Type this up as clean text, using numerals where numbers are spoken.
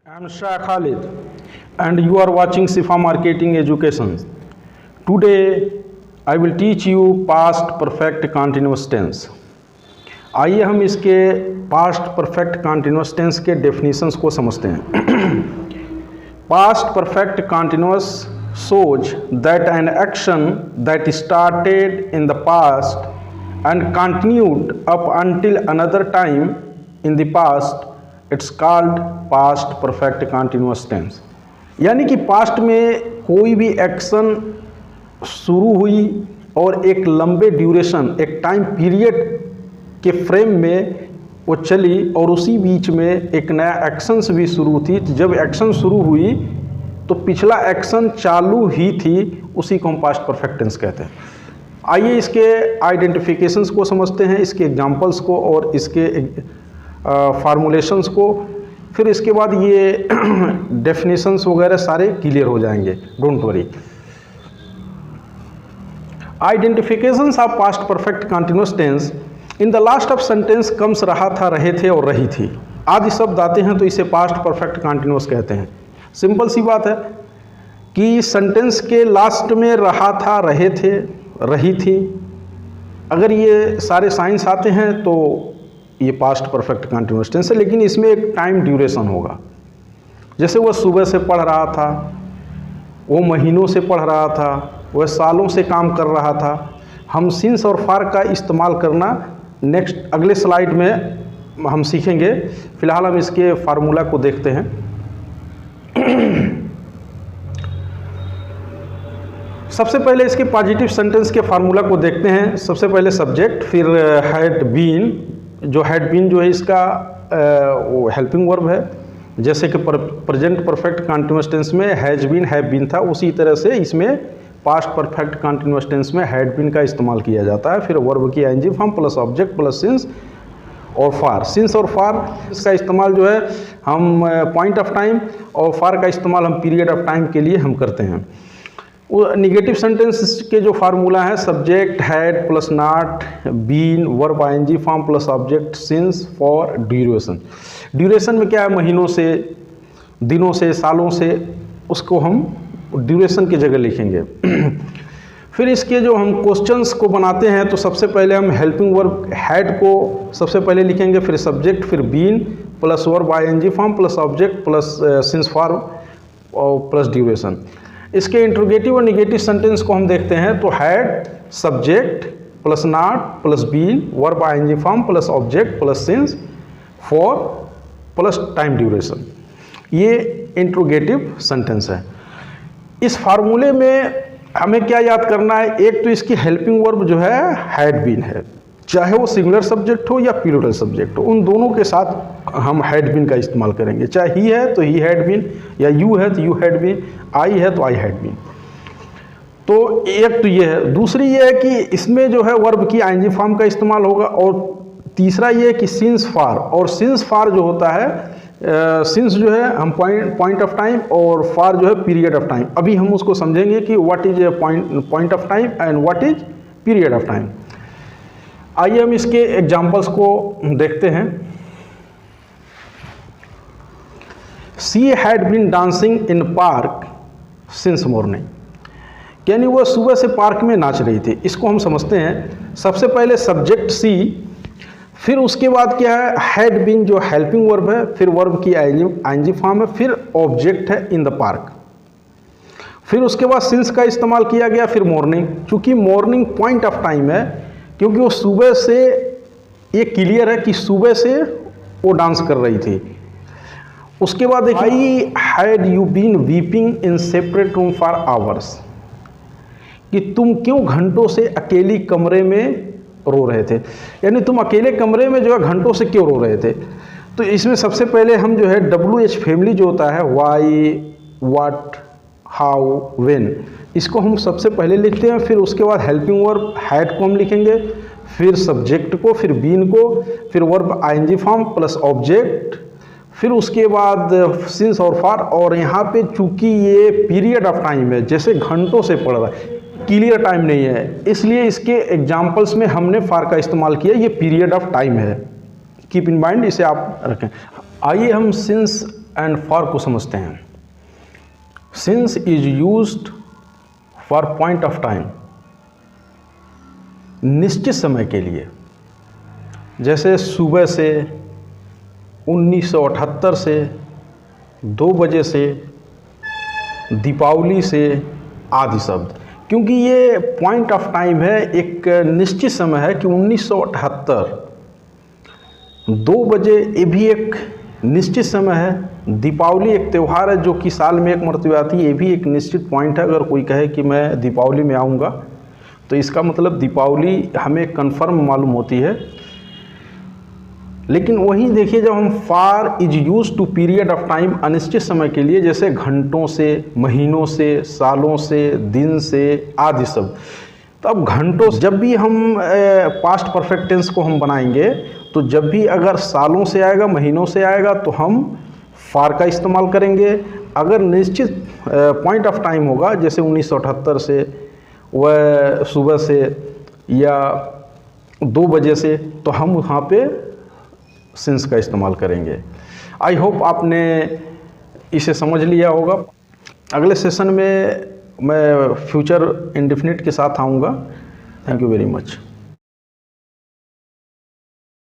I am Shah Khalid and you are watching Sifa Marketing Education. Today I will teach you past perfect continuous tense. आइए हम इसके past perfect continuous tense के definitions को समझते हैं. Past perfect continuous shows that an action that started in the past and continued up until another time in the past, it's called past perfect continuous tense. यानी कि past में कोई भी action शुरू हुई और एक लंबे ड्यूरेशन, एक टाइम पीरियड के फ्रेम में वो चली और उसी बीच में एक नया एक्शंस भी शुरू थी. जब एक्शन शुरू हुई तो पिछला एक्शन चालू ही थी, उसी को हम पास्ट परफेक्ट टेंस कहते हैं. आइए इसके आइडेंटिफिकेशंस को समझते हैं, इसके एग्जांपल्स को और इसके फार्मूलेशंस को. फिर इसके बाद ये डेफिनेशंस वगैरह सारे क्लियर हो जाएंगे, don't worry. Identifications of past perfect continuous tense. In the last of sentence comes रहा था, रहे थे और रही थी आदि शब्द आते हैं तो इसे पास्ट परफेक्ट कंटिन्यूअस कहते हैं. सिंपल सी बात है कि सेंटेंस के लास्ट में रहा था, रहे थे, रही थी, अगर ये सारे साइंस आते हैं तो ये पास्ट परफेक्ट कंटिन्यूअस टेंस है. लेकिन इसमें एक टाइम ड्यूरेशन होगा. जैसे वह सुबह से पढ़ रहा था, वो महीनों से पढ़ रहा था, वह सालों से काम कर रहा था. हम सिंस और फार का इस्तेमाल करना नेक्स्ट अगले स्लाइड में हम सीखेंगे. फिलहाल हम इसके फार्मूला को देखते हैं. सबसे पहले इसके पॉजिटिव सेंटेंस के फार्मूला को देखते हैं. सबसे पहले सब्जेक्ट, फिर हैड बीन. जो हैड बीन जो है इसका वो हेल्पिंग वर्ब है. जैसे कि प्रेजेंट परफेक्ट कंटिन्यूअस टेंस में हैज बीन, हैव बीन था, उसी तरह से इसमें पास्ट परफेक्ट कंटिन्यूअस टेंस में हैड बीन का इस्तेमाल किया जाता है. फिर वर्ब की ING form plus object plus since और फार. सिंस और फार इसका इस्तेमाल जो है हम पॉइंट ऑफ टाइम और फार का इस्तेमाल हम पीरियड ऑफ टाइम के लिए हम करते हैं. वो निगेटिव सेंटेंस के जो फार्मूला है subject had plus not, been, verb ING form plus object, since, for, duration. Duration में क्या है, महीनों से, दिनों से, सालों से, उसको हम ड्यूरेशन की जगह लिखेंगे. फिर इसके जो हम क्वेश्चंस को बनाते हैं तो सबसे पहले हम हेल्पिंग वर्ब हैड को सबसे पहले लिखेंगे, फिर सब्जेक्ट, फिर been plus verb ING form plus object plus since for और प्लस ड्यूरेशन. इसके इंट्रोगेटिव और निगेटिव सेंटेंस को हम देखते हैं तो had subject plus not plus been verb ING form plus object plus since for plus time duration. ये interrogative sentence है. इस फार्मूले में हमें क्या याद करना है, एक तो इसकी हेल्पिंग वर्ब जो है हैड बीन है, चाहे वो सिंगुलर सब्जेक्ट हो या प्लूरल सब्जेक्ट हो, उन दोनों के साथ हम हैड बीन का इस्तेमाल करेंगे. चाहे ही है तो ही हैड बीन, या यू है तो यू हैड बीन, आई है तो आई हैड बीन. तो एक तो ये है. दूसरी ये है कि इसमें जो है वर्ब की आईएनजी फॉर्म का इस्तेमाल होगा. और तीसरा ये है कि सिंस फार. और सिंस फार जो होता है, सिंस जो है हम पॉइंट ऑफ टाइम और फार जो है पीरियड ऑफ टाइम. अभी हम उसको समझेंगे कि what is a point of time and what is period of time. आइए हम इसके एग्जाम्पल्स को देखते हैं. She had been dancing in park since morning. यानी वह सुबह से पार्क में नाच रही थी. इसको हम समझते हैं. सबसे पहले सब्जेक्ट सी, फिर उसके बाद क्या है हैड बीन जो हेल्पिंग वर्ब है, फिर वर्ब की आईएनजी फॉर्म है, फिर ऑब्जेक्ट है इन द पार्क. फिर उसके बाद सिंस का इस्तेमाल किया गया, फिर मॉर्निंग. चूंकि मॉर्निंग पॉइंट ऑफ टाइम है, क्योंकि वो सुबह से, ये क्लियर है कि सुबह से वो डांस कर रही थी. उसके बाद देखिए had you been weeping in separate room for hours, कि तुम क्यों घंटों से अकेली कमरे में रो रहे थे. यानी तुम अकेले कमरे में जो है घंटों से क्यों रो रहे थे. तो इसमें सबसे पहले हम जो है WH फैमिली जो होता है वाई, व्हाट, हाउ, व्हेन, इसको हम सबसे पहले लिखते हैं. फिर उसके बाद हेल्पिंग वर्ब हैड को हम लिखेंगे, फिर सब्जेक्ट को, फिर बीन को, फिर verb ING form plus object, फिर उसके बाद सिंस और फार. और यहाँ पे चूंकि ये पीरियड ऑफ टाइम है, जैसे घंटों से पढ़ रहा है, क्लियर टाइम नहीं है, इसलिए इसके एग्जाम्पल्स में हमने फार का इस्तेमाल किया. ये पीरियड ऑफ टाइम है, कीप इन माइंड, इसे आप रखें. आइए हम सिंस एंड फॉर को समझते हैं। Since is used for point of time, निश्चित समय के लिए, जैसे सुबह से, 1978 से, 2 बजे से, दीपावली से आदि शब्द। क्योंकि ये पॉइंट ऑफ टाइम है, एक निश्चित समय है कि 1978 2 बजे, ये भी एक निश्चित समय है। दीपावली एक त्यौहार है जो कि साल में एक मरतबा आती है, ये भी एक निश्चित पॉइंट है। अगर कोई कहे कि मैं दीपावली में आऊँगा तो इसका मतलब दीपावली हमें कन्फर्म मालूम होती है। लेकिन वहीं देखिए, जब हम for is use to period of time, अनिश्चित समय के लिए, जैसे घंटों से, महीनों से, सालों से, दिन से आदि सब। तो अब घंटों, जब भी हम पास्ट परफेक्ट टेंस को हम बनाएंगे तो जब भी अगर सालों से आएगा, महीनों से आएगा तो हम फार का इस्तेमाल करेंगे। अगर निश्चित पॉइंट ऑफ टाइम होगा, जैसे 1978 से, वह सुबह से या 2 बजे से, तो हम वहाँ पे सिंस का इस्तेमाल करेंगे। आई होप आपने इसे समझ लिया होगा। अगले सेशन में मैं फ्यूचर इंडेफिनिट के साथ आऊँगा। Thank you very much.